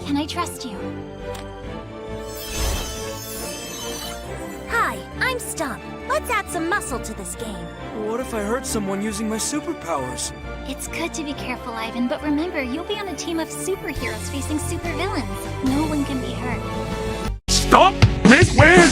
Can I trust you? Hi, I'm Stump. Let's add some muscle to this game. What if I hurt someone using my superpowers? It's good to be careful, Ivan, but remember, you'll be on a team of superheroes facing supervillains. No one can be hurt. Stop this whiz!